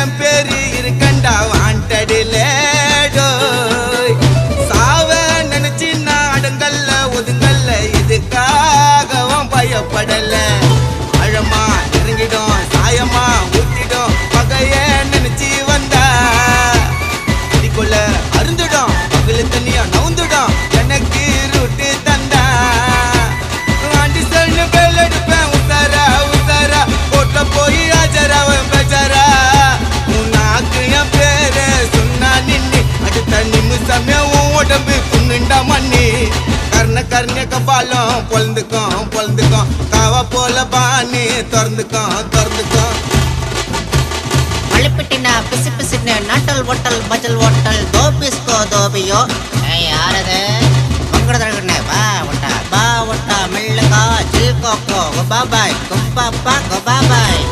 என் பேரு இருக்கண்டா வாண்டடில சாவ நினைச்சு நான் அடங்கல்ல ஒதுங்கல்ல இதுக்காகவும் பயப்படல அழமா இறங்கிடும் சாயமா ஊத்திடும் பகைய நினைச்சு வந்தா இதுக்குள்ள அருந்துடும் பகலு தண்ணியா நவுந்துடும் எனக்கு ரூட்டு தந்தா ஆண்டி சொல்லு பேல் எடுப்பேன் உசாரா உசாரா போட்ட போய் ஆஜராவன் பேஜாரா உன்னாக்கு என் பேரு சொன்னா நின்னி அடுத்த நிமிஷமே உன் உடம்பு புண்ணுண்டா மண்ணி கர்ண கபாலம் பொழுந்துக்கும் காவா போல பாணி திறந்துக்கும் மலைப்பிட்டினா பிசு பிசுன்னு நாட்டல் ஓட்டல் பஜல் ஓட்டல் தோபிஸ்கோ தோபியோ யாரது பங்கடதழகுன்னு பா ஒட்டா மெல்லுக்கா ஜில் கோக்கோ பாபாய் குப்பாப்பா பாபாய்